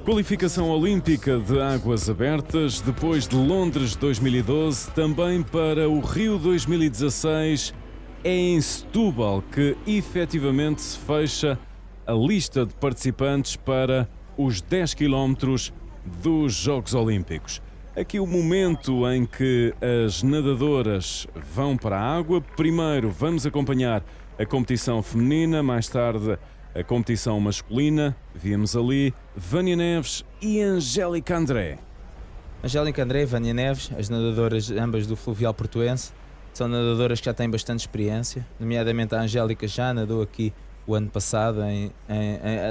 Qualificação olímpica de águas abertas, depois de Londres 2012, também para o Rio 2016, é em Setúbal que efetivamente se fecha a lista de participantes para os 10 km dos Jogos Olímpicos. Aqui o momento em que as nadadoras vão para a água. Primeiro vamos acompanhar a competição feminina, mais tarde a competição masculina. Vimos ali Vânia Neves e Angélica André. Angélica André e Vânia Neves, as nadadoras ambas do Fluvial Portuense, são nadadoras que já têm bastante experiência, nomeadamente a Angélica já nadou aqui o ano passado,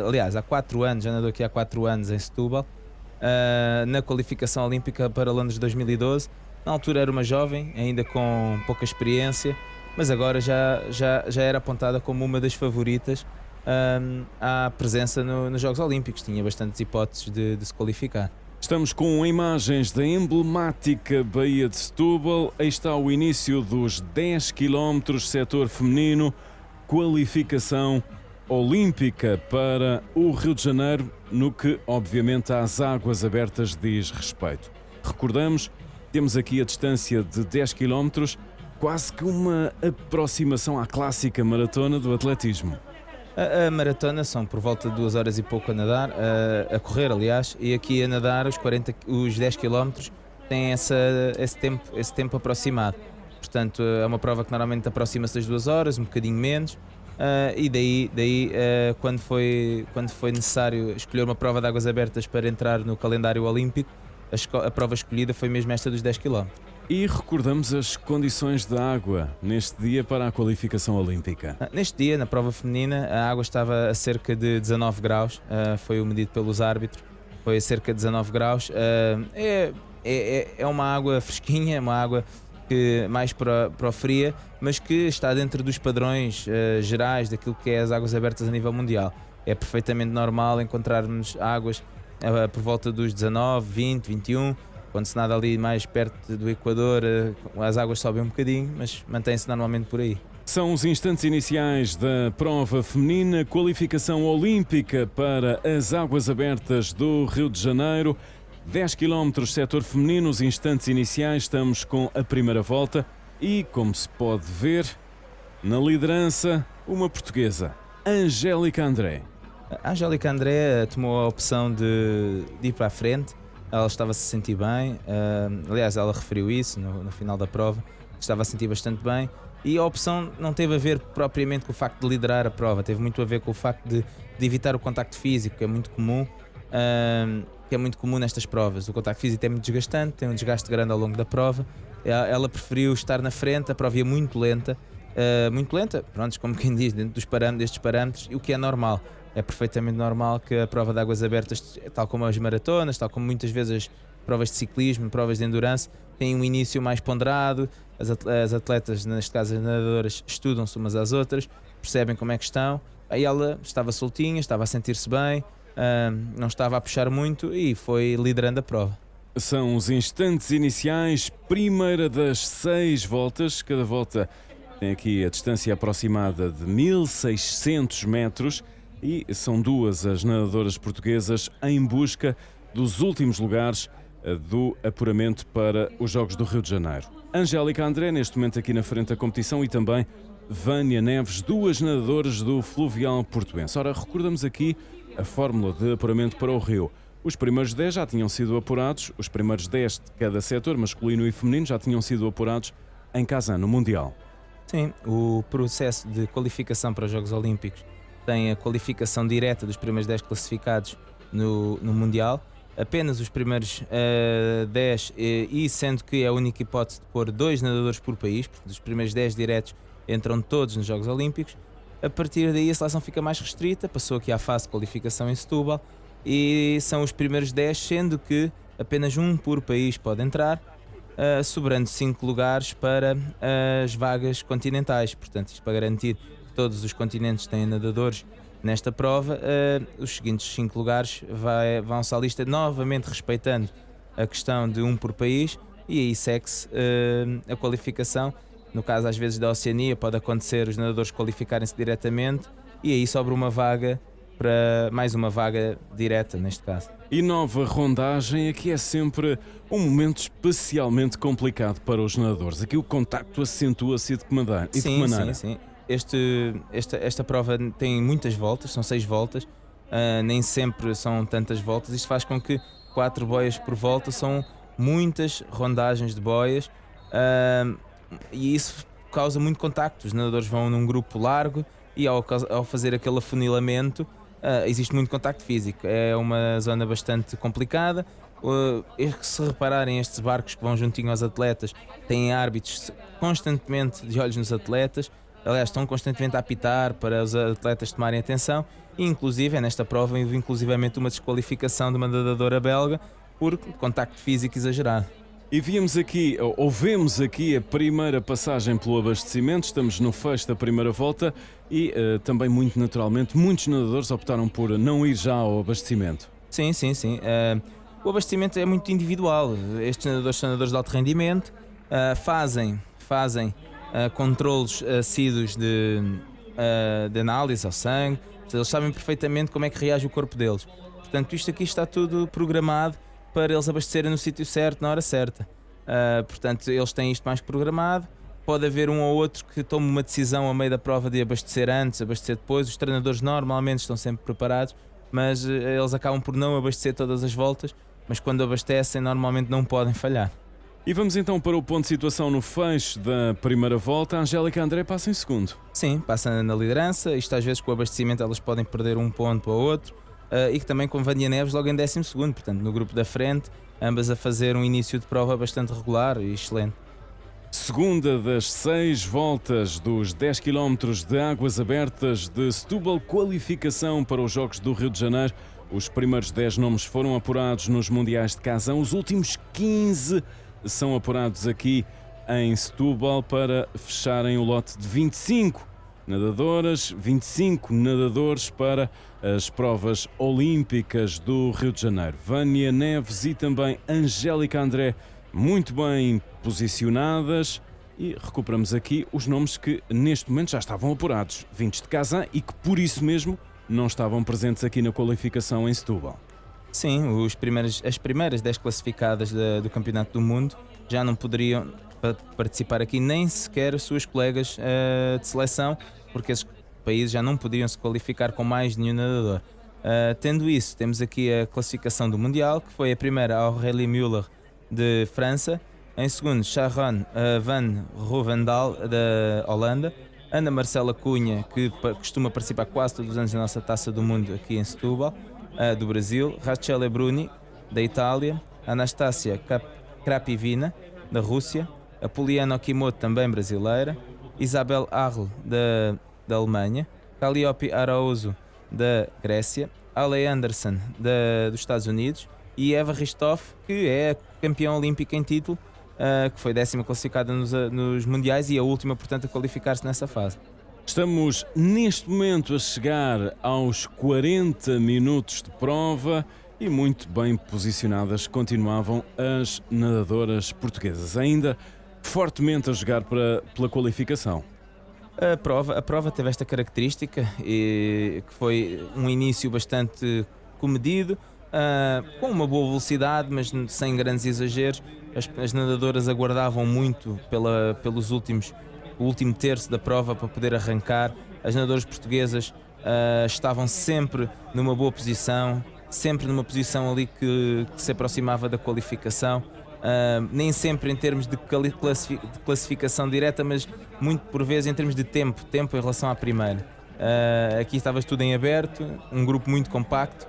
aliás, há 4 anos, já nadou aqui há 4 anos em Setúbal, na qualificação olímpica para Londres 2012. Na altura era uma jovem, ainda com pouca experiência, mas agora já era apontada como uma das favoritas à presença nos Jogos Olímpicos. Tinha bastantes hipóteses de se qualificar. Estamos com imagens da emblemática Baía de Setúbal. Aí está o início dos 10 km setor feminino, qualificação olímpica para o Rio de Janeiro, no que obviamente às águas abertas diz respeito. Recordamos, temos aqui a distância de 10 km, quase que uma aproximação à clássica maratona do atletismo. A maratona são por volta de 2 horas e pouco a nadar, a correr aliás, e aqui a nadar os 10 km tem esse tempo aproximado. Portanto, é uma prova que normalmente aproxima-se das 2 horas, um bocadinho menos, e daí quando foi necessário escolher uma prova de águas abertas para entrar no calendário olímpico, a prova escolhida foi mesmo esta dos 10 km. E recordamos as condições da água neste dia para a qualificação olímpica. Neste dia, na prova feminina, a água estava a cerca de 19 graus, foi o medido pelos árbitros, foi a cerca de 19 graus. É uma água fresquinha, é uma água que mais para o fria, mas que está dentro dos padrões gerais daquilo que é as águas abertas a nível mundial. É perfeitamente normal encontrarmos águas por volta dos 19, 20, 21. Quando se nada ali mais perto do Equador, as águas sobem um bocadinho, mas mantém-se normalmente por aí. São os instantes iniciais da prova feminina, qualificação olímpica para as águas abertas do Rio de Janeiro. 10 km setor feminino, os instantes iniciais, estamos com a primeira volta e, como se pode ver, na liderança, uma portuguesa, Angélica André. A Angélica André tomou a opção de ir para a frente. Ela estava a se sentir bem, aliás ela referiu isso no final da prova, estava a se sentir bastante bem, e a opção não teve a ver propriamente com o facto de liderar a prova, teve muito a ver com o facto de evitar o contacto físico, que é muito comum, nestas provas. O contacto físico é muito desgastante, tem um desgaste grande ao longo da prova. Ela preferiu estar na frente, a prova ia muito lenta, pronto, como quem diz, dentro destes parâmetros, e o que é normal. É perfeitamente normal que a prova de águas abertas, tal como as maratonas, tal como muitas vezes as provas de ciclismo, provas de endurance, têm um início mais ponderado. As atletas, neste caso as nadadoras, estudam-se umas às outras, percebem como é que estão. Aí ela estava soltinha, estava a sentir-se bem, não estava a puxar muito e foi liderando a prova. São os instantes iniciais, primeira das 6 voltas. Cada volta tem aqui a distância aproximada de 1600 metros. E são 2 as nadadoras portuguesas em busca dos últimos lugares do apuramento para os Jogos do Rio de Janeiro. Angélica André, neste momento aqui na frente da competição, e também Vânia Neves, 2 nadadoras do Fluvial Portuense. Ora, recordamos aqui a fórmula de apuramento para o Rio. Os primeiros 10 já tinham sido apurados, os primeiros 10 de cada setor, masculino e feminino, já tinham sido apurados em Kazan, no Mundial. Sim, o processo de qualificação para os Jogos Olímpicos tem a qualificação direta dos primeiros 10 classificados no Mundial, apenas os primeiros 10, e sendo que é a única hipótese de pôr 2 nadadores por país, porque os primeiros 10 diretos entram todos nos Jogos Olímpicos. A partir daí a seleção fica mais restrita, passou aqui à fase de qualificação em Setúbal, e são os primeiros 10, sendo que apenas um por país pode entrar, sobrando 5 lugares para as vagas continentais. Portanto, isto para garantir todos os continentes têm nadadores nesta prova, os seguintes 5 lugares vão-se à lista, novamente respeitando a questão de um por país, e aí segue-se a qualificação. No caso, às vezes, da Oceania, pode acontecer os nadadores qualificarem-se diretamente, e aí sobra uma vaga para mais uma vaga direta neste caso. E nova rondagem, aqui é sempre um momento especialmente complicado para os nadadores. Aqui o contacto acentua-se de que maneira? Sim. Esta prova tem muitas voltas, são 6 voltas, nem sempre são tantas voltas. Isto faz com que 4 boias por volta são muitas rondagens de boias, e isso causa muito contacto. Os nadadores vão num grupo largo e ao fazer aquele afunilamento existe muito contacto físico. É uma zona bastante complicada. Se repararem, estes barcos que vão juntinho aos atletas têm árbitros constantemente de olhos nos atletas. Aliás, estão constantemente a apitar para os atletas tomarem atenção. E inclusive, nesta prova, houve inclusivamente uma desqualificação de uma nadadora belga por contacto físico exagerado. E vemos aqui a primeira passagem pelo abastecimento. Estamos no fecho da primeira volta e também, muito naturalmente, muitos nadadores optaram por não ir já ao abastecimento. Sim. O abastecimento é muito individual. Estes nadadores são nadadores de alto rendimento, fazem controlos assíduos de análise ao sangue. Eles sabem perfeitamente como é que reage o corpo deles. Portanto, isto aqui está tudo programado para eles abastecerem no sítio certo, na hora certa. Portanto, eles têm isto mais programado. Pode haver um ou outro que tome uma decisão a meio da prova de abastecer antes, abastecer depois. Os treinadores normalmente estão sempre preparados, mas eles acabam por não abastecer todas as voltas, mas quando abastecem normalmente não podem falhar. E vamos então para o ponto de situação no fecho da primeira volta. A Angélica André passa em segundo. Sim, passa na liderança. Isto às vezes com o abastecimento elas podem perder um ponto ou outro. E que também com Vânia Neves logo em 12º, portanto no grupo da frente, ambas a fazer um início de prova bastante regular e excelente. Segunda das 6 voltas dos 10 km de águas abertas de Setúbal, qualificação para os Jogos do Rio de Janeiro. Os primeiros 10 nomes foram apurados nos Mundiais de Kazan, os últimos 15 são apurados aqui em Setúbal para fecharem o lote de 25 nadadoras, 25 nadadores para as provas olímpicas do Rio de Janeiro. Vânia Neves e também Angélica André muito bem posicionadas, e recuperamos aqui os nomes que neste momento já estavam apurados, vindos de Kazan e que por isso mesmo não estavam presentes aqui na qualificação em Setúbal. Sim, as primeiras 10 classificadas do Campeonato do Mundo já não poderiam participar aqui, nem sequer as suas colegas de seleção, porque esses países já não podiam se qualificar com mais nenhum nadador. Tendo isso, temos aqui a classificação do Mundial, que foi a primeira a Aurélie Müller de França, em segundo Sharon van Rovendal da Holanda, Ana Marcela Cunha, que costuma participar quase todos os anos na nossa Taça do Mundo aqui em Setúbal, do Brasil, Rachele Bruni da Itália, Anastácia Krapivina da Rússia, a Poliana Okimoto também brasileira, Isabel Arl da Alemanha, Calliope Araújo da Grécia, Ale Anderson dos Estados Unidos e Eva Ristoff, que é a campeã olímpica em título, que foi 10ª classificada nos Mundiais e a última, portanto, a qualificar-se nessa fase. Estamos neste momento a chegar aos 40 minutos de prova e muito bem posicionadas continuavam as nadadoras portuguesas, ainda fortemente a jogar pela qualificação. A prova teve esta característica, que foi um início bastante comedido, com uma boa velocidade, mas sem grandes exageros. As nadadoras aguardavam muito o último terço da prova para poder arrancar. As nadadoras portuguesas estavam sempre numa boa posição, sempre numa posição ali que se aproximava da qualificação. Nem sempre em termos de classificação direta, mas muito por vezes em termos de tempo em relação à primeira. Aqui estava tudo em aberto, um grupo muito compacto.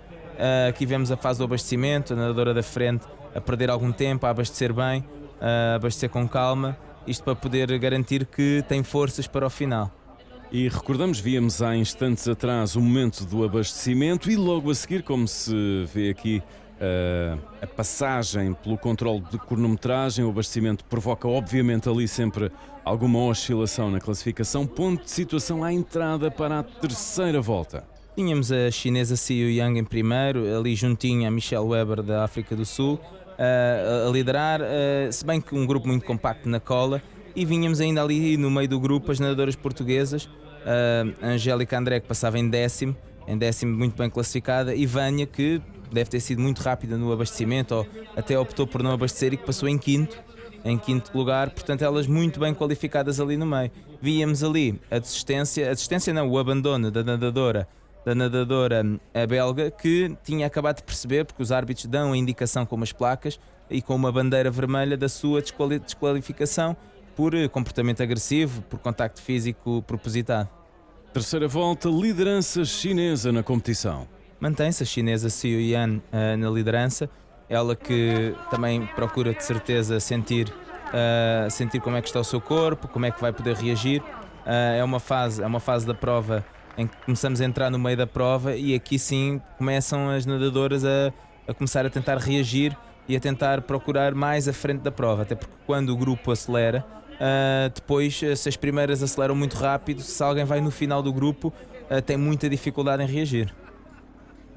Aqui vemos a fase do abastecimento, a nadadora da frente a perder algum tempo, a abastecer bem, a abastecer com calma, isto para poder garantir que tem forças para o final. E recordamos, víamos há instantes atrás o momento do abastecimento e logo a seguir, como se vê aqui, a passagem pelo controle de cronometragem. O abastecimento provoca obviamente ali sempre alguma oscilação na classificação. Ponto de situação à entrada para a terceira volta. Tínhamos a chinesa Xiu Yang em primeiro, ali juntinho a Michelle Weber da África do Sul a liderar, se bem que um grupo muito compacto na cola, e vinhamos ainda ali no meio do grupo as nadadoras portuguesas, a Angélica André, que passava em 10º, em décimo muito bem classificada, e Vânia, que deve ter sido muito rápida no abastecimento, ou até optou por não abastecer e que passou em quinto lugar, portanto elas muito bem qualificadas ali no meio. Víamos ali a desistência não, o abandono da nadadora a belga, que tinha acabado de perceber, porque os árbitros dão a indicação com umas placas e com uma bandeira vermelha da sua desqualificação por comportamento agressivo, por contacto físico propositado. Terceira volta, liderança chinesa na competição. Mantém-se a chinesa Xiu Yan na liderança, ela que também procura de certeza sentir como é que está o seu corpo, como é que vai poder reagir. É uma fase da prova em que começamos a entrar no meio da prova, e aqui sim começam as nadadoras a começar a tentar reagir e a tentar procurar mais à frente da prova, até porque quando o grupo acelera, depois, se as primeiras aceleram muito rápido, se alguém vai no final do grupo, tem muita dificuldade em reagir.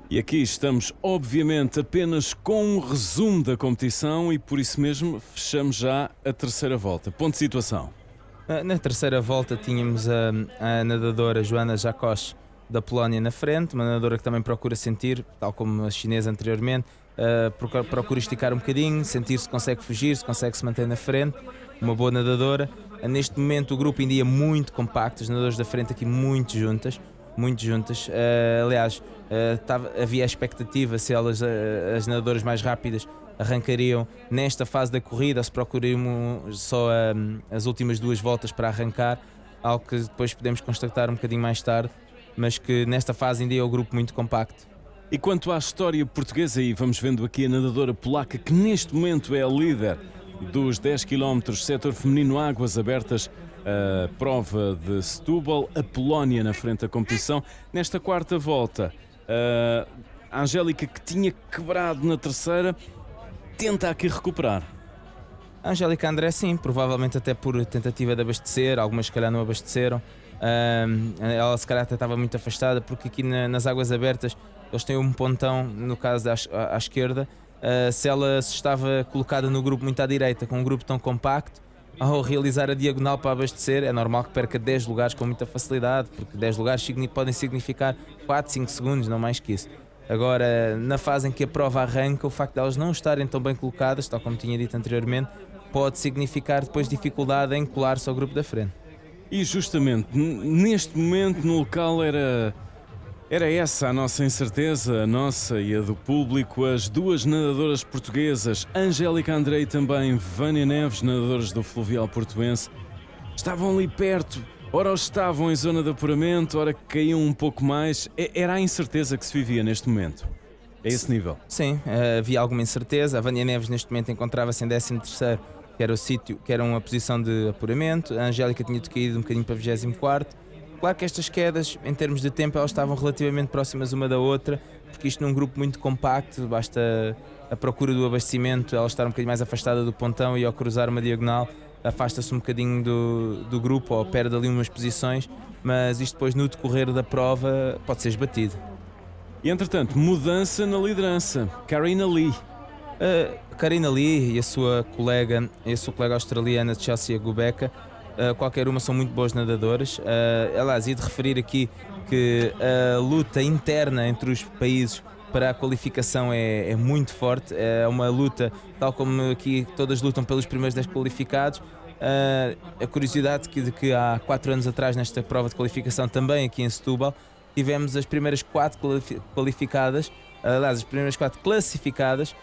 E aqui estamos, obviamente, apenas com um resumo da competição e por isso mesmo fechamos já a terceira volta. Ponto de situação. Na terceira volta tínhamos a nadadora Joana Jacosch da Polónia na frente, uma nadadora que também procura sentir, tal como a chinesa anteriormente, procura esticar um bocadinho, sentir se consegue fugir, se consegue se manter na frente, uma boa nadadora. Neste momento o grupo ainda é muito compacto, os nadadores da frente aqui muito juntas. Aliás, havia a expectativa se as nadadoras mais rápidas arrancariam nesta fase da corrida, ou se procurariam só as últimas 2 voltas para arrancar, algo que depois podemos constatar um bocadinho mais tarde, mas que nesta fase ainda é o grupo muito compacto. E quanto à história portuguesa, e vamos vendo aqui a nadadora polaca, que neste momento é a líder dos 10 km setor feminino águas abertas, a prova de Setúbal, a Polónia na frente da competição. Nesta quarta volta, a Angélica, que tinha quebrado na terceira, tenta aqui recuperar. A Angélica André, sim, provavelmente até por tentativa de abastecer, algumas se calhar não abasteceram. Ela se calhar até estava muito afastada, porque aqui nas águas abertas eles têm um pontão, no caso à esquerda. Se ela estava colocada no grupo muito à direita, com um grupo tão compacto, ao realizar a diagonal para abastecer, é normal que perca 10 lugares com muita facilidade, porque 10 lugares podem significar 4, 5 segundos, não mais que isso. Agora, na fase em que a prova arranca, o facto de elas não estarem tão bem colocadas, tal como tinha dito anteriormente, pode significar depois dificuldade em colar-se ao grupo da frente. E justamente neste momento no local era essa a nossa incerteza, a nossa e a do público. As duas nadadoras portuguesas, Angélica André e também Vânia Neves, nadadoras do Fluvial Portuense, estavam ali perto. Ora estavam em zona de apuramento, ora caíam um pouco mais. Era a incerteza que se vivia neste momento. É esse nível? Sim, havia alguma incerteza. A Vânia Neves neste momento encontrava-se em 13º, que era o sítio, que era uma posição de apuramento. A Angélica tinha caído um bocadinho para 24º. Claro que estas quedas, em termos de tempo, elas estavam relativamente próximas uma da outra, porque isto num grupo muito compacto, basta a procura do abastecimento, ela estar um bocadinho mais afastada do pontão e ao cruzar uma diagonal, afasta-se um bocadinho do grupo ou perde ali umas posições, mas isto depois no decorrer da prova pode ser esbatido. E entretanto, mudança na liderança, Karina Lee. Karina Lee e a sua colega australiana Chelsea Gubecka, qualquer uma são muito boas nadadoras. Aliás, e de referir aqui que a luta interna entre os países para a qualificação é muito forte, é uma luta, tal como aqui todas lutam pelos primeiros 10 qualificados. A curiosidade de que há 4 anos atrás, nesta prova de qualificação, também aqui em Setúbal, tivemos as primeiras 4 qualificadas, aliás, as primeiras 4 classificadas,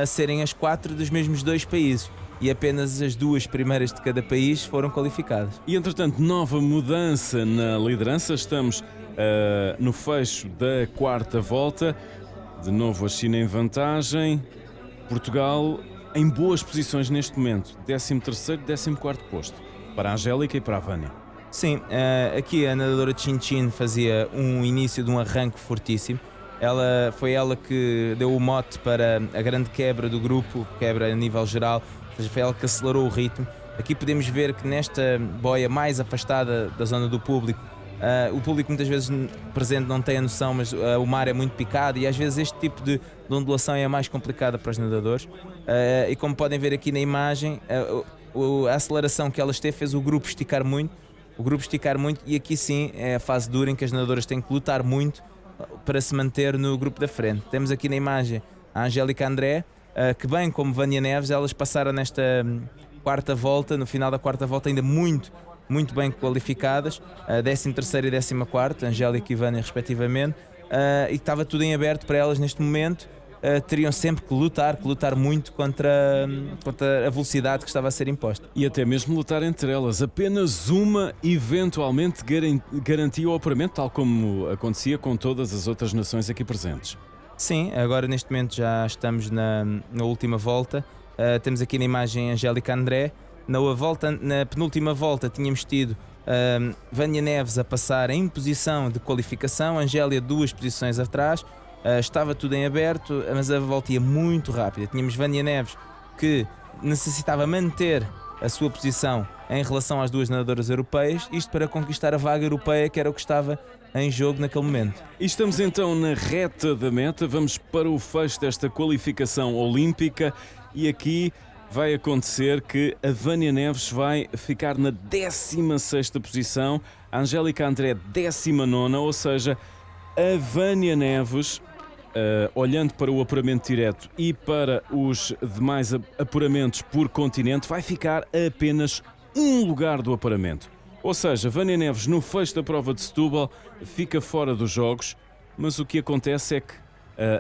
a serem as 4 dos mesmos 2 países. E apenas as 2 primeiras de cada país foram qualificadas. E entretanto, nova mudança na liderança. Estamos no fecho da quarta volta. De novo a China em vantagem. Portugal em boas posições neste momento. 13º, 14º posto. Para a Angélica e para a Vânia. Sim, aqui a nadadora Chin Chin fazia um início de um arranque fortíssimo. Foi ela que deu o mote para a grande quebra do grupo, quebra a nível geral. Ou seja, foi ela que acelerou o ritmo. Aqui podemos ver que nesta boia mais afastada da zona do público, o público muitas vezes presente não tem a noção, mas o mar é muito picado e às vezes este tipo de ondulação é mais complicada para os nadadores. E como podem ver aqui na imagem, a aceleração que ela teve fez o grupo esticar muito. E aqui sim é a fase dura em que as nadadoras têm que lutar muito para se manter no grupo da frente. Temos aqui na imagem a Angélica André, que bem como Vânia Neves, elas passaram nesta quarta volta, no final da quarta volta, ainda muito bem qualificadas, 13ª e 14ª, Angélica e Vânia respectivamente, e estava tudo em aberto para elas neste momento. Teriam sempre que lutar muito contra a velocidade que estava a ser imposta. E até mesmo lutar entre elas. Apenas uma eventualmente garantia o apuramento, tal como acontecia com todas as outras nações aqui presentes. Sim, agora neste momento já estamos na última volta. Temos aqui na imagem a Angélica André. Na penúltima volta tínhamos tido Vânia Neves a passar em posição de qualificação, Angélia 2 posições atrás. Estava tudo em aberto, mas a volta ia muito rápida. Tínhamos Vânia Neves que necessitava manter a sua posição em relação às duas nadadoras europeias, isto para conquistar a vaga europeia, que era o que estava em jogo naquele momento. E estamos então na reta da meta, vamos para o fecho desta qualificação olímpica e aqui vai acontecer que a Vânia Neves vai ficar na 16ª posição, a Angélica André 19ª, ou seja, a Vânia Neves, olhando para o apuramento direto e para os demais apuramentos por continente, vai ficar a apenas um lugar do apuramento. Ou seja, Vânia Neves no fecho da prova de Setúbal fica fora dos jogos, mas o que acontece é que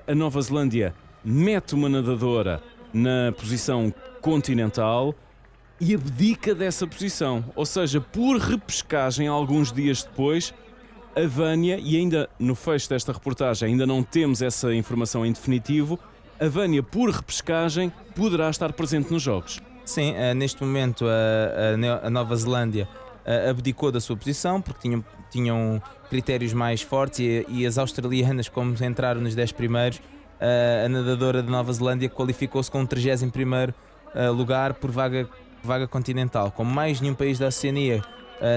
a Nova Zelândia mete uma nadadora na posição continental e abdica dessa posição. Ou seja, por repescagem, alguns dias depois, a Vânia, e ainda no fecho desta reportagem ainda não temos essa informação em definitivo, a Vânia, por repescagem, poderá estar presente nos Jogos. Sim, neste momento a Nova Zelândia abdicou da sua posição porque tinham critérios mais fortes e as australianas, como entraram nos 10 primeiros, a nadadora da Nova Zelândia qualificou-se com o 31º lugar por vaga continental. Como mais nenhum país da Oceania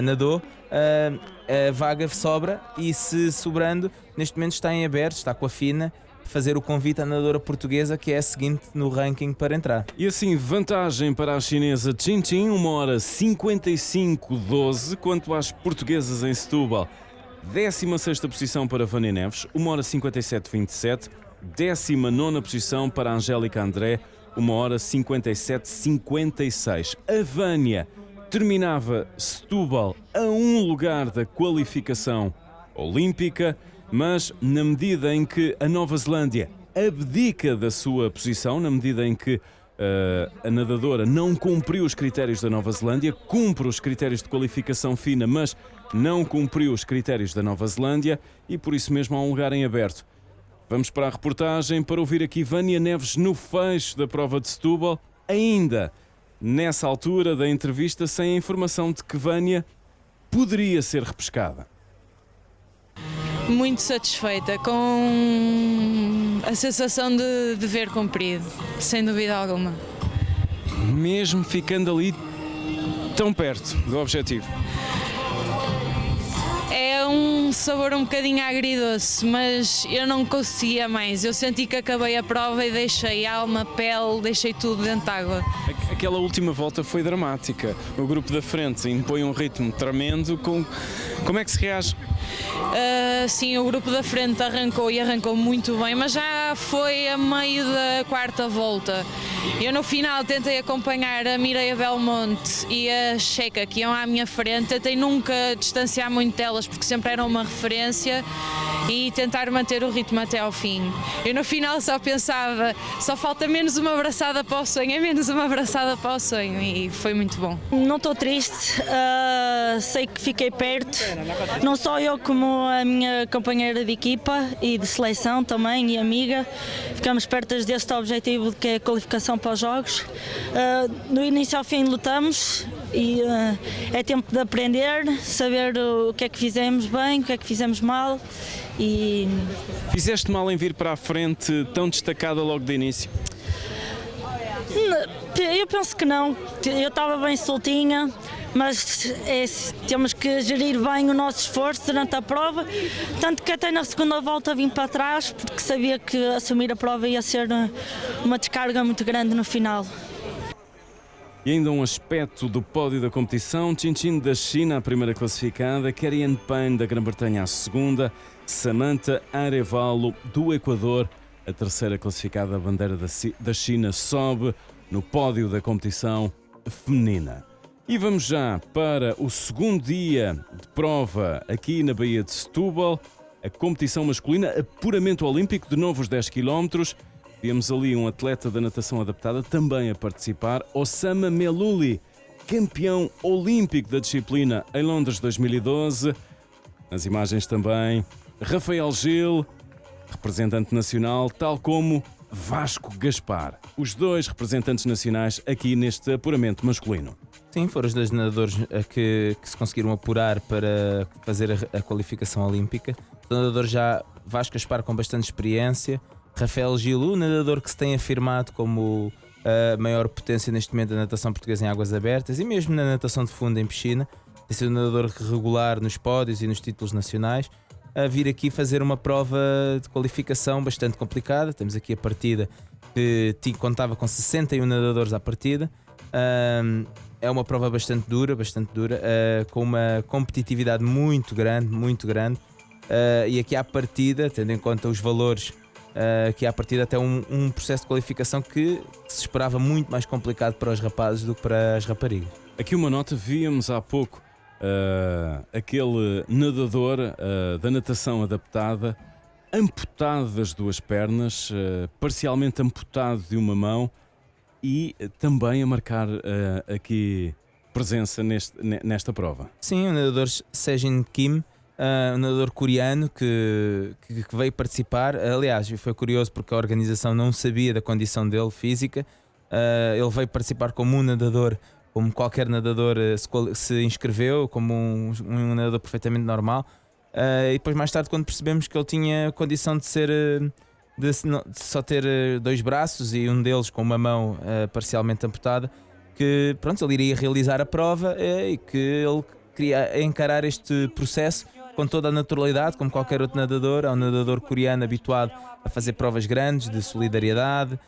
nadou, a vaga sobra e, se sobrando, neste momento está em aberto, está com a FINA, fazer o convite à nadadora portuguesa, que é a seguinte no ranking para entrar. E assim, vantagem para a chinesa Chin Chin, 1h55:12, quanto às portuguesas em Setúbal, 16ª posição para Vânia Neves, 1h57:27, 19ª posição para a Angélica André, 1h57:56. A Vânia terminava Setúbal a um lugar da qualificação olímpica, mas na medida em que a Nova Zelândia abdica da sua posição, na medida em que a nadadora não cumpriu os critérios da Nova Zelândia, cumpre os critérios de qualificação FINA, mas não cumpriu os critérios da Nova Zelândia e por isso mesmo há um lugar em aberto. Vamos para a reportagem para ouvir aqui Vânia Neves no fecho da prova de Setúbal, ainda nessa altura da entrevista, sem a informação de que Vânia poderia ser repescada. Muito satisfeita, com a sensação de dever cumprido, sem dúvida alguma. Mesmo ficando ali tão perto do objetivo. É um sabor um bocadinho agridoce, mas eu não conseguia mais. Eu senti que acabei a prova e deixei alma, pele, deixei tudo dentro de água. Aquela última volta foi dramática. O grupo da frente impõe um ritmo tremendo. Como é que se reage? Sim, o grupo da frente arrancou muito bem, mas já foi a meio da quarta volta. Eu no final tentei acompanhar a Mireia Belmonte e a Checa, que iam à minha frente. Tentei nunca distanciar muito delas, porque sempre eram uma referência, e tentar manter o ritmo até ao fim. Eu no final só pensava, só falta menos uma abraçada para o sonho, é menos uma abraçada para o sonho, e foi muito bom. Não estou triste, sei que fiquei perto, não só eu como a minha companheira de equipa e de seleção também e amiga, ficamos perto deste objetivo que é a qualificação para os Jogos. Do início ao fim lutamos e é tempo de aprender, saber o que é que fizemos bem, o que é que fizemos mal. E Fizeste mal em vir para a frente tão destacada logo de início? eu penso que não, eu estava bem soltinha, mas temos que gerir bem o nosso esforço durante a prova, tanto que até na segunda volta vim para trás, porque sabia que assumir a prova ia ser uma descarga muito grande no final. E ainda um aspecto do pódio da competição: Chin Chin da China, a primeira classificada, Kerry-Anne Payne da Grã-Bretanha, a segunda, Samantha Arevalo, do Equador, a terceira classificada. A bandeira da China sobe no pódio da competição feminina. E vamos já para o segundo dia de prova aqui na Baía de Setúbal, a competição masculina, apuramento olímpico, de novo os 10 km. Temos ali um atleta da natação adaptada também a participar, Osama Mellouli, campeão olímpico da disciplina em Londres 2012. Nas imagens também Rafael Gil, representante nacional, tal como Vasco Gaspar, os dois representantes nacionais aqui neste apuramento masculino. Sim, foram os dois nadadores que se conseguiram apurar para fazer a qualificação olímpica. O nadador já Vasco Gaspar com bastante experiência, Rafael Gil, o nadador que se tem afirmado como a maior potência neste momento da natação portuguesa em águas abertas e mesmo na natação de fundo em piscina, tem sido um nadador regular nos pódios e nos títulos nacionais, a vir aqui fazer uma prova de qualificação bastante complicada. Temos aqui a partida que contava com 61 nadadores à partida. É uma prova bastante dura, com uma competitividade muito grande, e aqui à partida, tendo em conta os valores, aqui à partida até um processo de qualificação que se esperava muito mais complicado para os rapazes do que para as raparigas. Aqui uma nota, víamos há pouco aquele nadador da natação adaptada, amputado das duas pernas, parcialmente amputado de uma mão, e também a marcar aqui presença nesta prova. Sim, o nadador Sejin Kim, um nadador coreano que veio participar. Aliás, foi curioso porque a organização não sabia da condição dele física. Ele veio participar como um nadador, como qualquer nadador se inscreveu, como um nadador perfeitamente normal. E depois mais tarde, quando percebemos que ele tinha condição de só ter dois braços e um deles com uma mão parcialmente amputada, que pronto, ele iria realizar a prova e que ele queria encarar este processo com toda a naturalidade, como qualquer outro nadador. É um nadador coreano habituado a fazer provas grandes de solidariedade,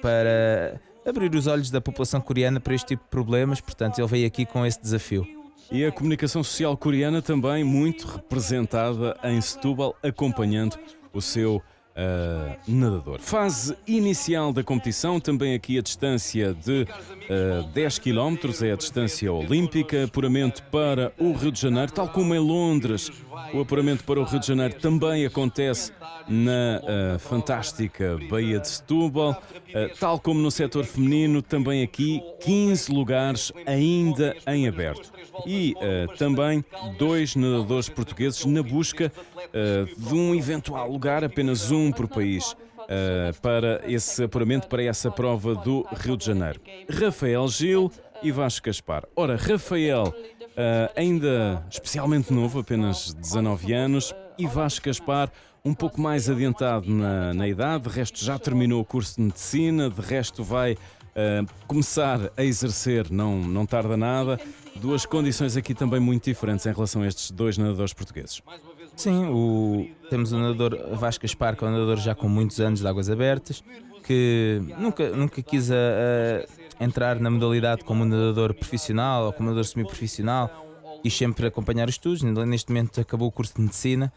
para abrir os olhos da população coreana para este tipo de problemas. Portanto, ele veio aqui com esse desafio. E a comunicação social coreana também muito representada em Setúbal, acompanhando o seu nadador. Fase inicial da competição, também aqui a distância de 10 km, é a distância olímpica, apuramento para o Rio de Janeiro, tal como em Londres. O apuramento para o Rio de Janeiro também acontece na fantástica Baía de Setúbal, tal como no setor feminino, também aqui 15 lugares ainda em aberto. E também 2 nadadores portugueses na busca de um eventual lugar, apenas um por país, para esse apuramento, para essa prova do Rio de Janeiro. Rafael Gil e Vasco Gaspar. Ora, Rafael ainda especialmente novo, apenas 19 anos, e Vasco Gaspar um pouco mais adiantado na idade, de resto já terminou o curso de medicina, de resto vai começar a exercer, não tarda nada. Duas condições aqui também muito diferentes em relação a estes 2 nadadores portugueses. Sim, temos o nadador Vasco Gaspar, que é um nadador já com muitos anos de águas abertas, que nunca quis entrar na modalidade como um nadador profissional ou como um nadador semi-profissional, quis sempre acompanhar os estudos. Neste momento acabou o curso de medicina,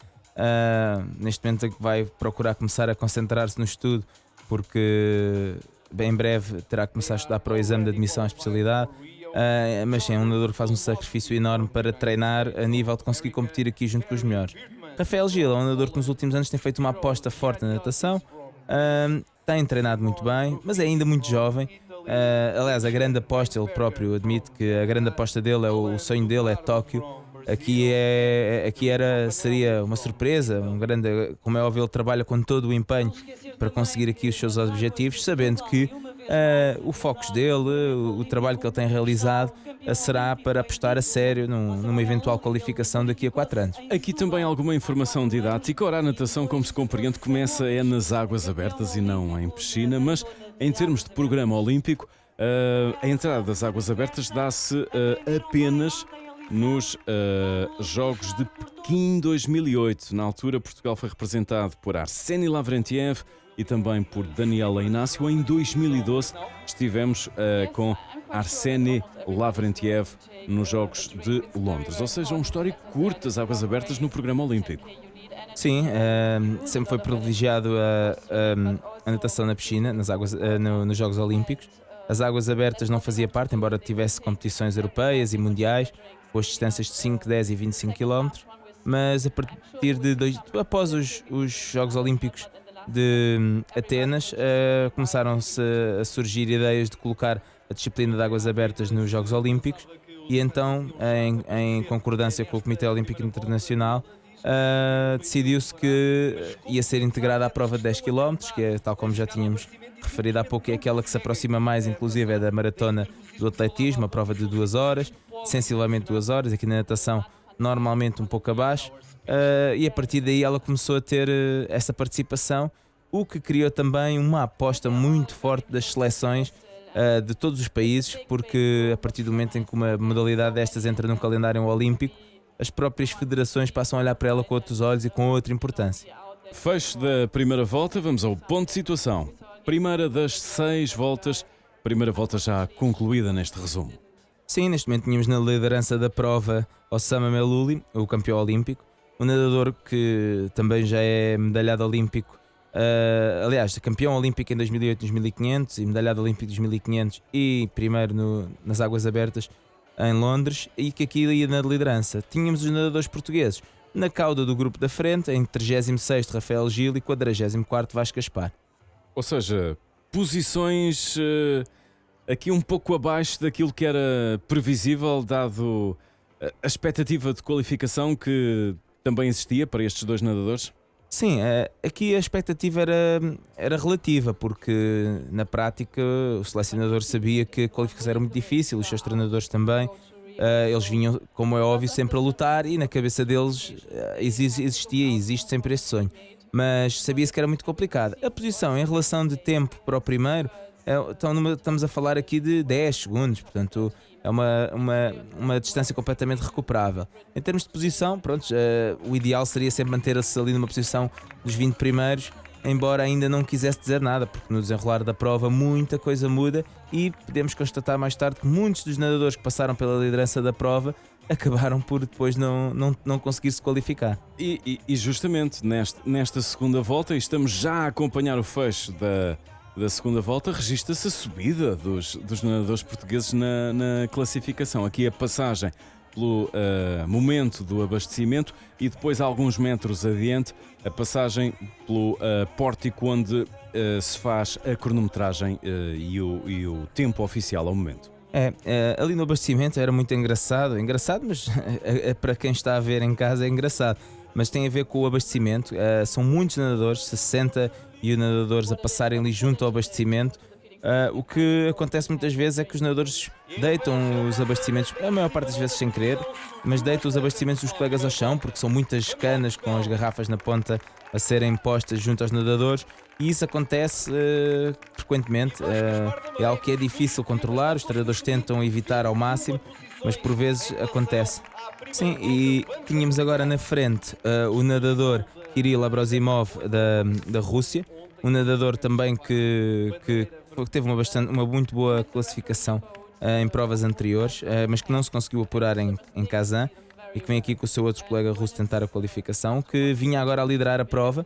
neste momento vai procurar começar a concentrar-se no estudo, porque bem em breve terá que começar a estudar para o exame de admissão à especialidade. Mas sim, é um nadador que faz um sacrifício enorme para treinar a nível de conseguir competir aqui junto com os melhores. Rafael Gil é um nadador que nos últimos anos tem feito uma aposta forte na natação, tem treinado muito bem, mas é ainda muito jovem. Aliás, a grande aposta, ele próprio admite que a grande aposta dele, o sonho dele é Tóquio. Aqui seria uma surpresa, como é óbvio, ele trabalha com todo o empenho para conseguir aqui os seus objetivos, sabendo que o foco dele, o trabalho que ele tem realizado, será para apostar a sério numa eventual qualificação daqui a 4 anos. Aqui também alguma informação didática. Ora, a natação, como se compreende, começa nas águas abertas e não em piscina, mas em termos de programa olímpico, a entrada das águas abertas dá-se apenas nos Jogos de Pequim 2008. Na altura, Portugal foi representado por Arseny Lavrentiev e também por Daniela Inácio. Em 2012 estivemos com Arseny Lavrentiev nos Jogos de Londres. Ou seja, um histórico curto das águas abertas no programa olímpico. Sim, sempre foi privilegiado a natação na piscina, nas águas, nos Jogos Olímpicos. As águas abertas não fazia parte, embora tivesse competições europeias e mundiais, com as distâncias de 5, 10 e 25 km, mas após os Jogos Olímpicos de Atenas, começaram-se a surgir ideias de colocar a disciplina de águas abertas nos Jogos Olímpicos e então, em concordância com o Comitê Olímpico Internacional, decidiu-se que ia ser integrada à prova de 10 km, que é, tal como já tínhamos referido há pouco, é aquela que se aproxima mais, inclusive, é da maratona do atletismo, a prova de 2 horas, sensivelmente 2 horas, aqui na natação normalmente um pouco abaixo, e a partir daí ela começou a ter essa participação, o que criou também uma aposta muito forte das seleções de todos os países, porque a partir do momento em que uma modalidade destas entra num calendário olímpico, as próprias federações passam a olhar para ela com outros olhos e com outra importância. Fecho da primeira volta, vamos ao ponto de situação. Primeira das 6 voltas, primeira volta já concluída neste resumo. Sim, neste momento tínhamos na liderança da prova Osama Melouli, o campeão olímpico, um nadador que também já é medalhado olímpico, aliás, campeão olímpico em 2008, 2500 e medalhado olímpico em 2500 e primeiro nas águas abertas em Londres, e que aqui ia na liderança. Tínhamos os nadadores portugueses na cauda do grupo da frente, em 36º Rafael Gil e 44º Vasco Gaspar. Ou seja, posições aqui um pouco abaixo daquilo que era previsível, dado a expectativa de qualificação que também existia para estes dois nadadores? Sim, aqui a expectativa era relativa, porque na prática o selecionador sabia que a qualificação era muito difícil, os seus treinadores também. Eles vinham, como é óbvio, sempre a lutar e na cabeça deles existia e existe sempre esse sonho. Mas sabia-se que era muito complicado. A posição em relação de tempo para o primeiro, estamos a falar aqui de 10 segundos, portanto é uma distância completamente recuperável. Em termos de posição, pronto, o ideal seria sempre manter-se ali numa posição dos 20 primeiros, embora ainda não quisesse dizer nada, porque no desenrolar da prova muita coisa muda e podemos constatar mais tarde que muitos dos nadadores que passaram pela liderança da prova acabaram por depois não conseguir se qualificar. E justamente nesta segunda volta, e estamos já a acompanhar o fecho da segunda volta, registra-se a subida dos nadadores portugueses na classificação. Aqui a passagem pelo momento do abastecimento e depois, alguns metros adiante, a passagem pelo pórtico onde se faz a cronometragem e o tempo oficial ao momento. Ali no abastecimento era muito engraçado, mas para quem está a ver em casa é engraçado, mas tem a ver com o abastecimento. São muitos nadadores, 60 nadadores a passarem ali junto ao abastecimento. O que acontece muitas vezes é que os nadadores deitam os abastecimentos, a maior parte das vezes sem querer, mas deitam os abastecimentos dos colegas ao chão, porque são muitas canas com as garrafas na ponta a serem postas junto aos nadadores, e isso acontece frequentemente. É algo que é difícil controlar, os treinadores tentam evitar ao máximo, mas por vezes acontece. Sim, e tínhamos agora na frente o nadador Kirill Abrosimov da Rússia, um nadador também que teve uma muito boa classificação em provas anteriores, mas que não se conseguiu apurar em Kazan, e que vem aqui com o seu outro colega russo tentar a qualificação, que vinha agora a liderar a prova,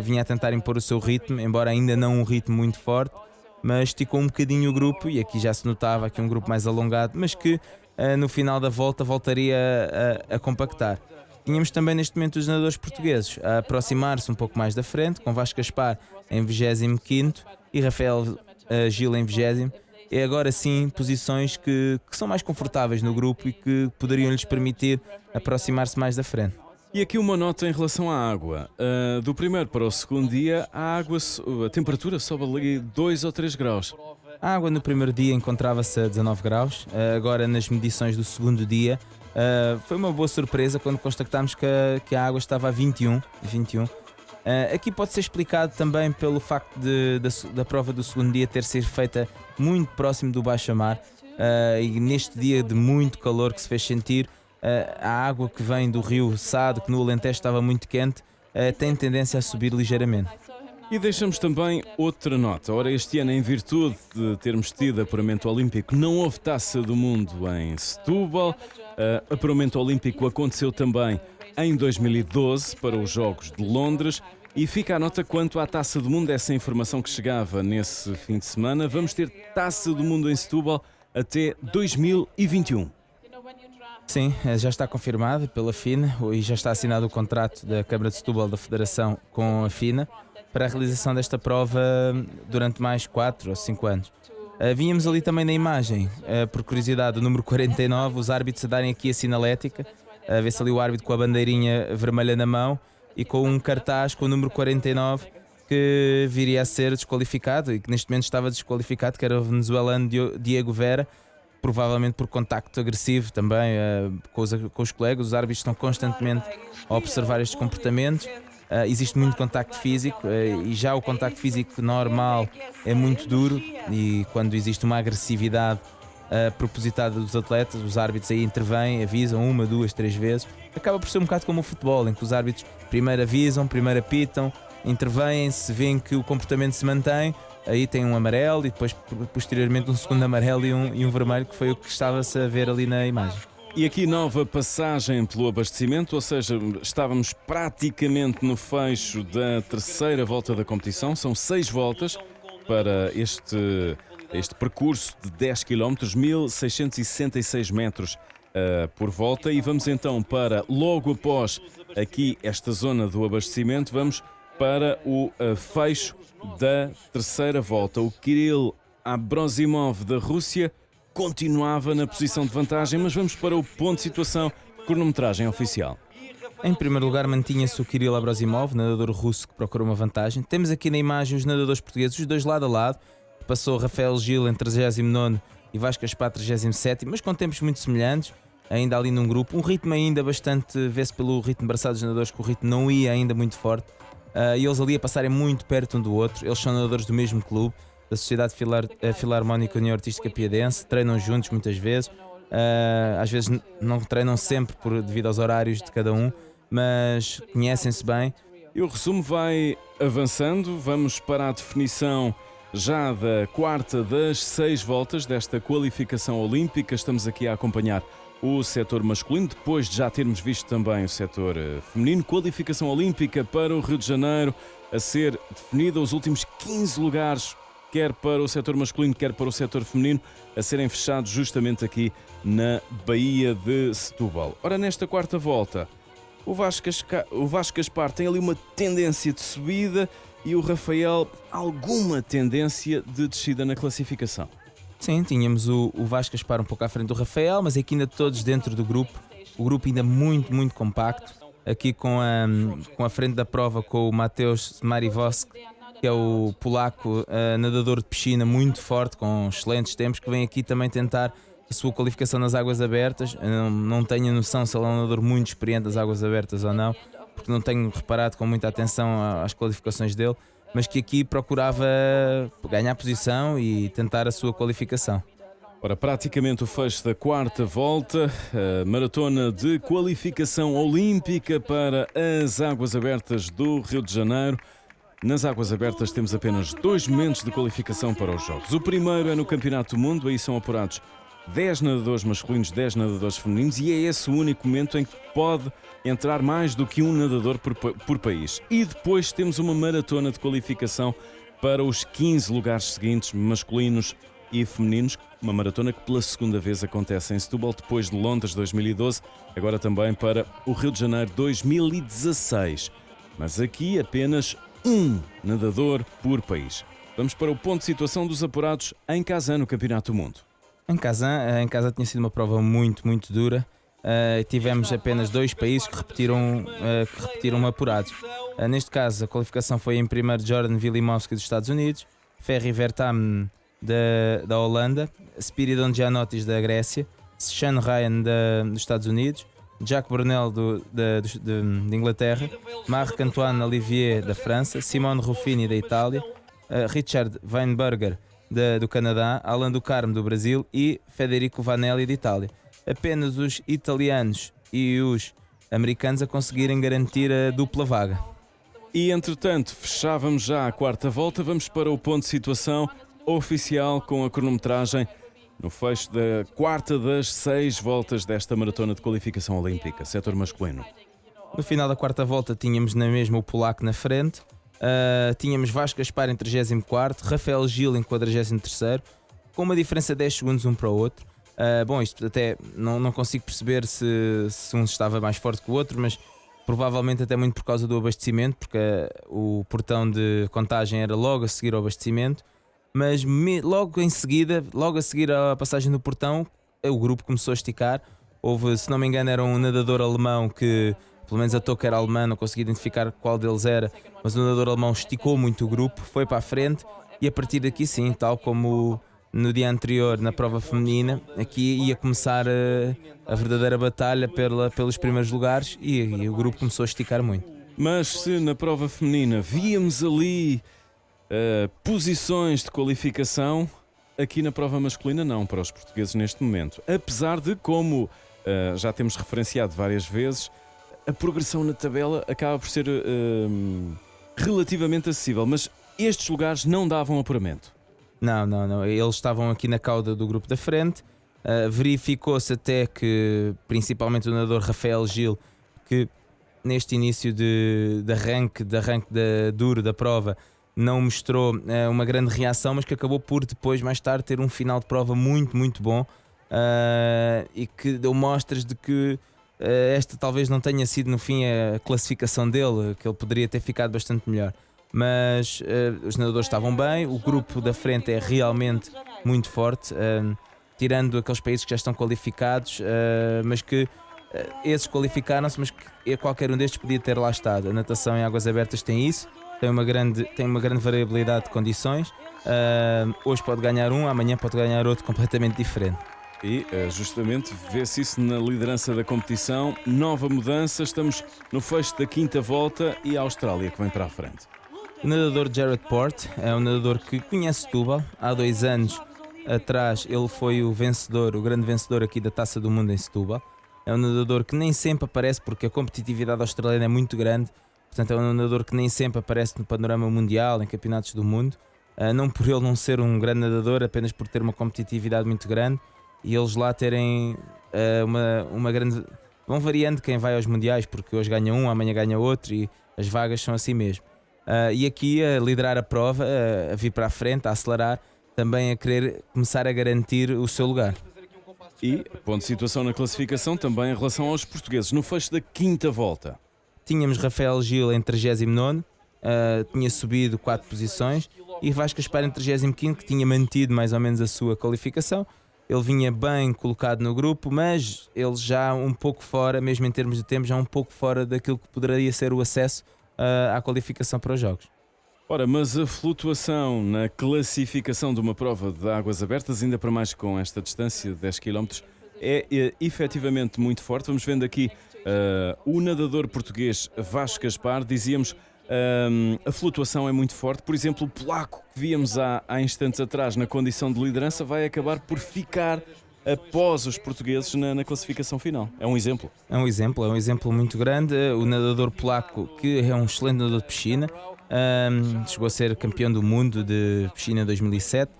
vinha a tentar impor o seu ritmo, embora ainda não um ritmo muito forte, mas esticou um bocadinho o grupo, e aqui já se notava aqui um grupo mais alongado, mas que no final da volta voltaria a compactar. Tínhamos também neste momento os nadadores portugueses a aproximar-se um pouco mais da frente, com Vasco Gaspar em 25º e Rafael Gil em 20º. É agora sim posições que são mais confortáveis no grupo e que poderiam lhes permitir aproximar-se mais da frente. E aqui uma nota em relação à água. Do primeiro para o segundo dia, a temperatura sobe ali 2 ou 3 graus. A água no primeiro dia encontrava-se a 19 graus, agora nas medições do segundo dia foi uma boa surpresa quando constatámos que a água estava a 21. Aqui pode ser explicado também pelo facto da prova do segundo dia ter sido feita muito próximo do baixo-mar, e neste dia de muito calor que se fez sentir, a água que vem do rio Sado, que no Alentejo estava muito quente, tem tendência a subir ligeiramente. E deixamos também outra nota. Ora, este ano, em virtude de termos tido apuramento olímpico, não houve Taça do Mundo em Setúbal. Apuramento olímpico aconteceu também em 2012 para os Jogos de Londres. E fica a nota quanto à Taça do Mundo, essa informação que chegava nesse fim de semana. Vamos ter Taça do Mundo em Setúbal até 2021. Sim, já está confirmado pela FINA e já está assinado o contrato da Câmara de Setúbal da Federação com a FINA para a realização desta prova durante mais 4 ou 5 anos. Vínhamos ali também na imagem, por curiosidade, o número 49, os árbitros a darem aqui a sinalética, a ver se ali o árbitro com a bandeirinha vermelha na mão e com um cartaz com o número 49 que viria a ser desqualificado e que neste momento estava desqualificado, que era o venezuelano Diego Vera, provavelmente por contacto agressivo também com os colegas. Os árbitros estão constantemente a observar estes comportamentos. Existe muito contacto físico e já o contacto físico normal é muito duro, e quando existe uma agressividade propositada dos atletas, os árbitros aí intervêm, avisam 1, 2, 3 vezes. Acaba por ser um bocado como o futebol, em que os árbitros primeiro avisam, primeiro apitam, intervêm, se veem que o comportamento se mantém, aí tem um amarelo e depois posteriormente um segundo amarelo e um vermelho, que foi o que estava-se a ver ali na imagem. E aqui nova passagem pelo abastecimento, ou seja, estávamos praticamente no fecho da terceira volta da competição. São 6 voltas para este percurso de 10 km, 1666 metros por volta. E vamos então para, logo após aqui esta zona do abastecimento, vamos para o fecho da terceira volta. O Kirill Abrosimov da Rússia continuava na posição de vantagem, mas vamos para o ponto de situação, cronometragem oficial. Em primeiro lugar mantinha-se o Kirill Abrosimov, nadador russo que procurou uma vantagem. Temos aqui na imagem os nadadores portugueses, os dois lado a lado. Passou Rafael Gil em 39º e Vasco Aspar 37º, mas com tempos muito semelhantes, ainda ali num grupo. Um ritmo ainda bastante, vê-se pelo ritmo braçado dos nadadores que o ritmo não ia ainda muito forte. E eles ali a passarem muito perto um do outro. Eles são nadadores do mesmo clube, da Sociedade Filarmónica União Artística Piadense, treinam juntos muitas vezes, às vezes não treinam sempre devido aos horários de cada um, mas conhecem-se bem. E o resumo vai avançando, vamos para a definição já da quarta das 6 voltas desta qualificação olímpica. Estamos aqui a acompanhar o setor masculino, depois de já termos visto também o setor feminino. Qualificação olímpica para o Rio de Janeiro, a ser definida os últimos 15 lugares, quer para o setor masculino, quer para o setor feminino, a serem fechados justamente aqui na Baía de Setúbal. Ora, nesta quarta volta, o Vasco Aspar tem ali uma tendência de subida e o Rafael alguma tendência de descida na classificação. Sim, tínhamos o Vasco Aspar um pouco à frente do Rafael, mas aqui ainda todos dentro do grupo, o grupo ainda muito, muito compacto, aqui com a frente da prova com o Mateusz Mariwowski, que é o polaco nadador de piscina muito forte, com excelentes tempos, que vem aqui também tentar a sua qualificação nas águas abertas. Não tenho a noção se ele é um nadador muito experiente das águas abertas ou não, porque não tenho reparado com muita atenção às qualificações dele, mas que aqui procurava ganhar posição e tentar a sua qualificação. Ora, praticamente o fecho da quarta volta, a maratona de qualificação olímpica para as águas abertas do Rio de Janeiro. Nas águas abertas temos apenas 2 momentos de qualificação para os Jogos. O primeiro é no Campeonato do Mundo, aí são apurados 10 nadadores masculinos, 10 nadadores femininos, e é esse o único momento em que pode entrar mais do que um nadador por país. E depois temos uma maratona de qualificação para os 15 lugares seguintes, masculinos e femininos, uma maratona que pela segunda vez acontece em Setúbal, depois de Londres 2012, agora também para o Rio de Janeiro 2016. Mas aqui apenas um nadador por país. Vamos para o ponto de situação dos apurados em Kazan, no Campeonato do Mundo. Em Kazan tinha sido uma prova muito, muito dura. Tivemos apenas 2 países que repetiram apurados. Neste caso, a qualificação foi em primeiro Jordan Vilimovski dos Estados Unidos, Ferry Vertamen da Holanda, Spiridon Giannotis da Grécia, Sean Ryan dos Estados Unidos, Jacques Brunel de Inglaterra, Marc-Antoine Olivier da França, Simone Ruffini da Itália, Richard Weinberger do Canadá, Alain do Carmo do Brasil e Federico Vanelli da Itália. Apenas os italianos e os americanos a conseguirem garantir a dupla vaga. E entretanto, fechávamos já a quarta volta, vamos para o ponto de situação oficial com a cronometragem no fecho da quarta das 6 voltas desta maratona de qualificação olímpica, setor masculino. No final da quarta volta tínhamos na mesma o polaco na frente, tínhamos Vasco Gaspar em 34º, Rafael Gil em 43º, com uma diferença de 10 segundos um para o outro. Bom, isto até não consigo perceber se um estava mais forte que o outro, mas provavelmente até muito por causa do abastecimento, porque o portão de contagem era logo a seguir ao abastecimento, mas logo a seguir à passagem do portão, o grupo começou a esticar. Houve, se não me engano, era um nadador alemão que, pelo menos a touca era alemã, não consegui identificar qual deles era, mas o nadador alemão esticou muito o grupo, foi para a frente e a partir daqui sim, tal como no dia anterior na prova feminina, aqui ia começar a verdadeira batalha pelos primeiros lugares e o grupo começou a esticar muito. Mas se na prova feminina víamos ali posições de qualificação, aqui na prova masculina não, para os portugueses neste momento. Apesar de, como já temos referenciado várias vezes, a progressão na tabela acaba por ser relativamente acessível, mas estes lugares não davam apuramento. Não. Eles estavam aqui na cauda do grupo da frente. Verificou-se até que, principalmente o nadador Rafael Gil, que neste início de arranque duro da prova, não mostrou uma grande reação, mas que acabou por depois, mais tarde, ter um final de prova muito, muito bom e que deu mostras de que esta talvez não tenha sido no fim a classificação dele, que ele poderia ter ficado bastante melhor. Mas os nadadores estavam bem, o grupo da frente é realmente muito forte, tirando aqueles países que já estão qualificados, mas que esses qualificaram-se, mas que qualquer um destes podia ter lá estado. A natação em águas abertas tem isso, tem uma grande variabilidade de condições. Hoje pode ganhar um, amanhã pode ganhar outro completamente diferente. E justamente vê-se isso na liderança da competição. Nova mudança, estamos no fecho da quinta volta e a Austrália que vem para a frente. O nadador Jared Porte é um nadador que conhece Setúbal. Há 2 anos atrás ele foi o grande vencedor aqui da Taça do Mundo em Setúbal. É um nadador que nem sempre aparece porque a competitividade australiana é muito grande. Portanto, é um nadador que nem sempre aparece no panorama mundial, em campeonatos do mundo. Não por ele não ser um grande nadador, apenas por ter uma competitividade muito grande. E eles lá terem uma grande... Vão variando quem vai aos mundiais, porque hoje ganha um, amanhã ganha outro e as vagas são assim mesmo. E aqui a liderar a prova, a vir para a frente, a acelerar, também a querer começar a garantir o seu lugar. E ponto de situação na classificação também em relação aos portugueses, no fecho da quinta volta. Tínhamos Rafael Gil em 39º, tinha subido 4 posições, e Vasco Gaspar em 35º, que tinha mantido mais ou menos a sua qualificação. Ele vinha bem colocado no grupo, mas ele já um pouco fora, mesmo em termos de tempo, já um pouco fora daquilo que poderia ser o acesso à qualificação para os Jogos. Ora, mas a flutuação na classificação de uma prova de águas abertas, ainda para mais com esta distância de 10 km, é efetivamente muito forte. Vamos vendo aqui o nadador português Vasco Gaspar. Dizíamos, a flutuação é muito forte. Por exemplo, o polaco que víamos há instantes atrás na condição de liderança vai acabar por ficar após os portugueses na classificação final. É um exemplo. É um exemplo muito grande. O nadador polaco, que é um excelente nadador de piscina, chegou a ser campeão do mundo de piscina em 2007.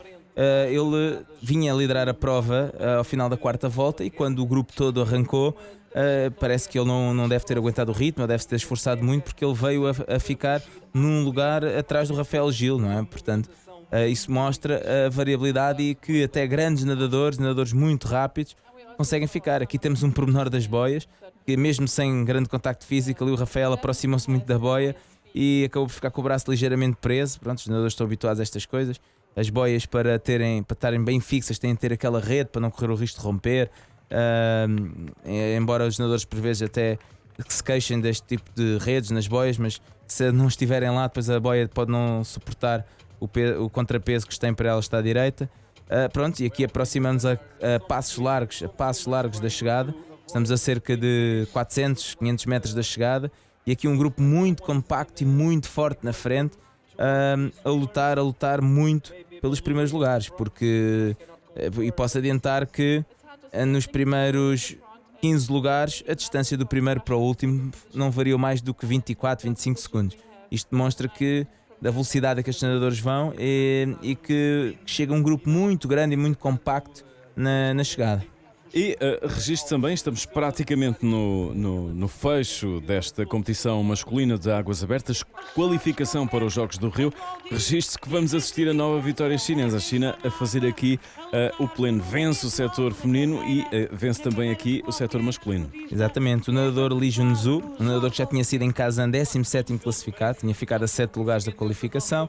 Ele vinha a liderar a prova ao final da quarta volta e quando o grupo todo arrancou, parece que ele não deve ter aguentado o ritmo, deve ter esforçado muito porque ele veio a ficar num lugar atrás do Rafael Gil, não é? Portanto, isso mostra a variabilidade e que até grandes nadadores muito rápidos, conseguem ficar. Aqui temos um pormenor das boias, que mesmo sem grande contacto físico, ali o Rafael aproximou-se muito da boia e acabou por ficar com o braço ligeiramente preso. Pronto, os nadadores estão habituados a estas coisas. As boias, para estarem bem fixas, têm de ter aquela rede para não correr o risco de romper. Embora os nadadores por vezes até se queixem deste tipo de redes nas boias, mas se não estiverem lá, depois a boia pode não suportar o contrapeso que tem para ela estar à direita. Pronto, e aqui aproximamos a passos largos da chegada. Estamos a cerca de 400, 500 metros da chegada e aqui um grupo muito compacto e muito forte na frente, a lutar muito pelos primeiros lugares, porque e posso adiantar que nos primeiros 15 lugares a distância do primeiro para o último não variou mais do que 24, 25 segundos. Isto demonstra que da velocidade a que estes nadadores vão e que chega um grupo muito grande e muito compacto na chegada. E registro também, estamos praticamente no fecho desta competição masculina de águas abertas, qualificação para os Jogos do Rio. Registro que vamos assistir a nova vitória chinesa. A China a fazer aqui o pleno. Vence o setor feminino e vence também aqui o setor masculino. Exatamente, o nadador Li Junzhu, um nadador que já tinha sido em Kazan 17º classificado, tinha ficado a 7 lugares da qualificação.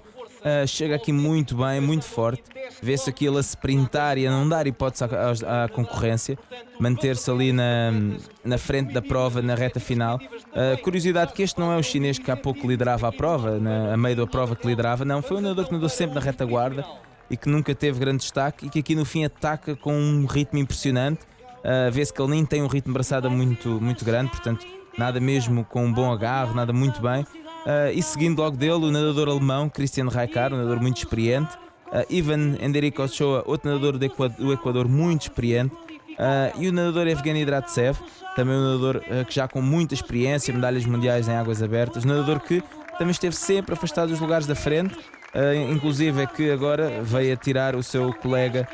Chega aqui muito bem, muito forte. Vê-se aqui ele a sprintar e a não dar hipótese à concorrência, manter-se ali na frente da prova, na reta final. Curiosidade que este não é o chinês que há pouco liderava a prova, a meio da prova que liderava, não, foi um nadador que nadou sempre na retaguarda e que nunca teve grande destaque e que aqui no fim ataca com um ritmo impressionante. Vê-se que ele nem tem um ritmo de braçada muito grande, portanto nada mesmo com um bom agarro, nada muito bem. E seguindo logo dele o nadador alemão Christian Raikar, um nadador muito experiente. Ivan Enderico Ochoa, outro nadador do Equador muito experiente. E o nadador Evgeny Dratsev, também um nadador que já com muita experiência, medalhas mundiais em águas abertas, um nadador que também esteve sempre afastado dos lugares da frente, inclusive é que agora veio a tirar o seu colega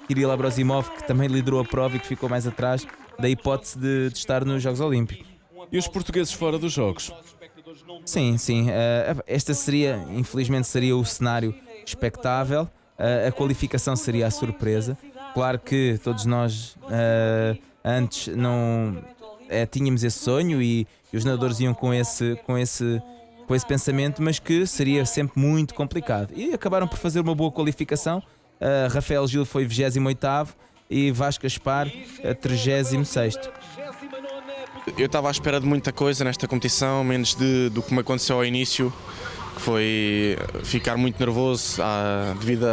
Kirill Abrosimov, que também liderou a prova e que ficou mais atrás da hipótese de estar nos Jogos Olímpicos. E os portugueses fora dos Jogos? Sim. Esta infelizmente seria o cenário expectável. A qualificação seria a surpresa. Claro que todos nós antes não tínhamos esse sonho e os nadadores iam com esse pensamento, mas que seria sempre muito complicado. E acabaram por fazer uma boa qualificação. Rafael Gil foi 28º e Vasco Aspar 36º. Eu estava à espera de muita coisa nesta competição, menos do que me aconteceu ao início, que foi ficar muito nervoso devido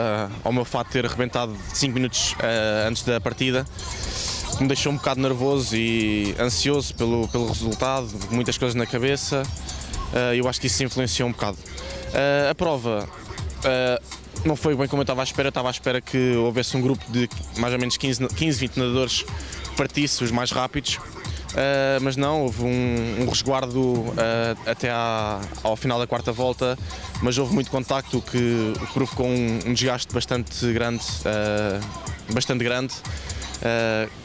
ao meu fato de ter arrebentado 5 minutos antes da partida. Me deixou um bocado nervoso e ansioso pelo resultado, muitas coisas na cabeça. Eu acho que isso influenciou um bocado. A prova não foi bem como eu estava à espera que houvesse um grupo de mais ou menos 15, 20 nadadores que partisse, os mais rápidos. Mas não, houve um resguardo até ao final da quarta volta, mas houve muito contacto, o que provocou um desgaste bastante grande.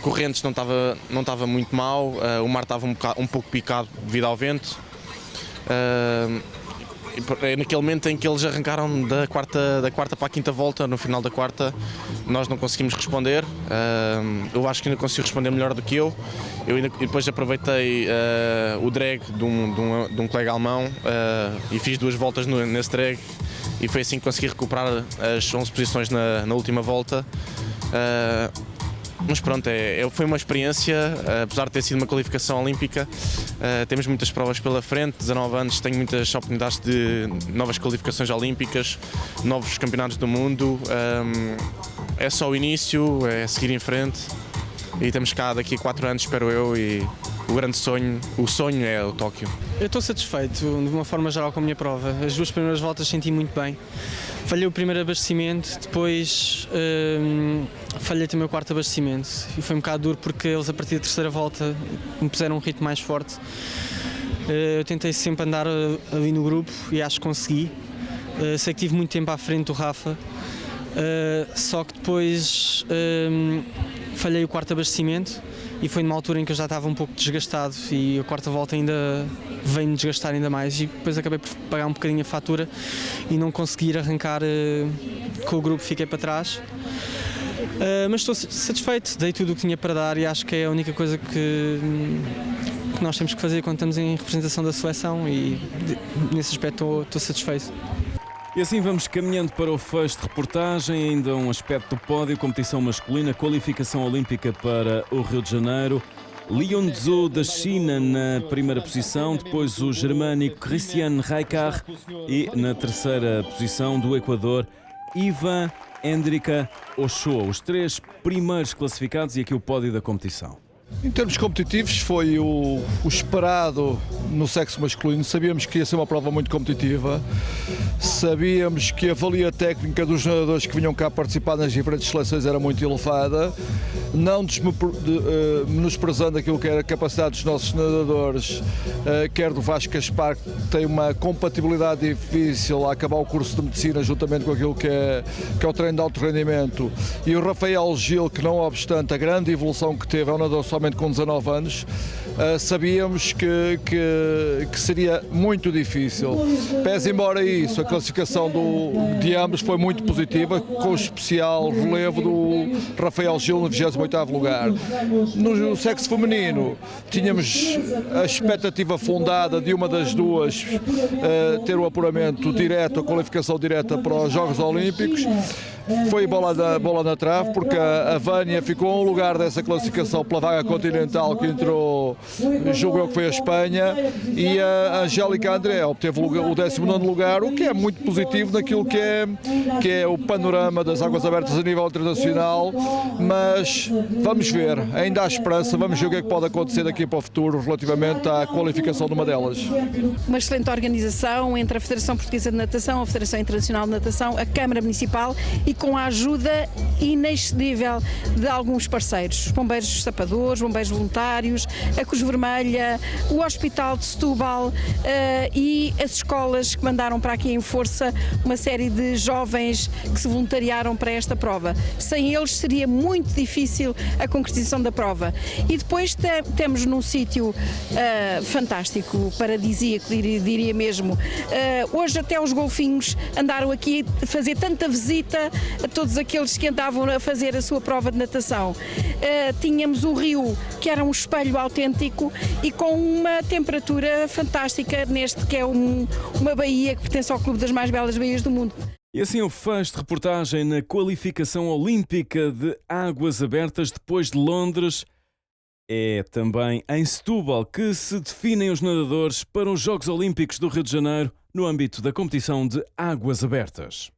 Correntes não estava muito mal, o mar estava um pouco picado devido ao vento. Naquele momento em que eles arrancaram da quarta para a quinta volta, no final da quarta, nós não conseguimos responder. Eu acho que ainda consegui responder melhor do que eu. Depois aproveitei o drag de um colega alemão e fiz 2 voltas nesse drag e foi assim que consegui recuperar as 11 posições na última volta. Mas pronto, foi uma experiência, apesar de ter sido uma qualificação olímpica. Temos muitas provas pela frente, 19 anos, tenho muitas oportunidades de novas qualificações olímpicas, novos campeonatos do mundo. É só o início, é seguir em frente e estamos cá daqui a 4 anos, espero eu, e o sonho é o Tóquio. Eu estou satisfeito, de uma forma geral, com a minha prova. As 2 primeiras voltas senti muito bem. Falhei o primeiro abastecimento, depois falhei também o 4º abastecimento. E foi um bocado duro porque eles, a partir da terceira volta, me puseram um ritmo mais forte. Eu tentei sempre andar ali no grupo e acho que consegui. Sei que tive muito tempo à frente do Rafa, só que depois falhei o 4º abastecimento. E foi numa altura em que eu já estava um pouco desgastado e a quarta volta ainda veio-me desgastar ainda mais e depois acabei por pagar um bocadinho a fatura e não conseguir arrancar com o grupo, fiquei para trás. Mas estou satisfeito, dei tudo o que tinha para dar e acho que é a única coisa que nós temos que fazer quando estamos em representação da seleção e nesse aspecto estou satisfeito. E assim vamos caminhando para o fecho de reportagem, ainda um aspecto do pódio, competição masculina, qualificação olímpica para o Rio de Janeiro. Li Junzhu da China na primeira posição, depois o germânico Christian Raikar e na terceira posição do Equador, Ivan Enderico Ochoa, os 3 primeiros classificados e aqui o pódio da competição. Em termos competitivos, foi o esperado no sexo masculino. Sabíamos que ia ser uma prova muito competitiva, sabíamos que a valia técnica dos nadadores que vinham cá participar nas diferentes seleções era muito elevada, não menosprezando aquilo que era a capacidade dos nossos nadadores, quer do Vasco Gaspar, que tem uma compatibilidade difícil a acabar o curso de medicina juntamente com aquilo que é o treino de alto rendimento, e o Rafael Gil, que não obstante a grande evolução que teve, é um nadador somente com 19 anos, sabíamos que seria muito difícil. Pese embora isso, a classificação de ambos foi muito positiva, com o especial relevo do Rafael Gil no 28º lugar. No sexo feminino, tínhamos a expectativa fundada de uma das duas ter o apuramento direto, a qualificação direta para os Jogos Olímpicos. Foi bola na trave, porque a Vânia ficou a um lugar dessa classificação pela vaga continental que entrou, julgo eu que foi a Espanha, e a Angélica André obteve o 19º lugar, o que é muito positivo naquilo que é o panorama das águas abertas a nível internacional, mas vamos ver, ainda há esperança, vamos ver o que é que pode acontecer daqui para o futuro relativamente à qualificação de uma delas. Uma excelente organização entre a Federação Portuguesa de Natação, a Federação Internacional de Natação, a Câmara Municipal e com a ajuda inexcedível de alguns parceiros, bombeiros sapadores, bombeiros voluntários, a Cruz Vermelha, o Hospital de Setúbal e as escolas que mandaram para aqui em força uma série de jovens que se voluntariaram para esta prova. Sem eles seria muito difícil a concretização da prova. E depois temos num sítio fantástico, paradisíaco, diria mesmo. Hoje até os golfinhos andaram aqui a fazer tanta visita a todos aqueles que andavam a fazer a sua prova de natação. Tínhamos o rio, que era um espelho autêntico e com uma temperatura fantástica neste que é uma baía que pertence ao Clube das Mais Belas Baías do Mundo. E assim o fecho de reportagem na qualificação olímpica de águas abertas depois de Londres. É também em Setúbal que se definem os nadadores para os Jogos Olímpicos do Rio de Janeiro no âmbito da competição de águas abertas.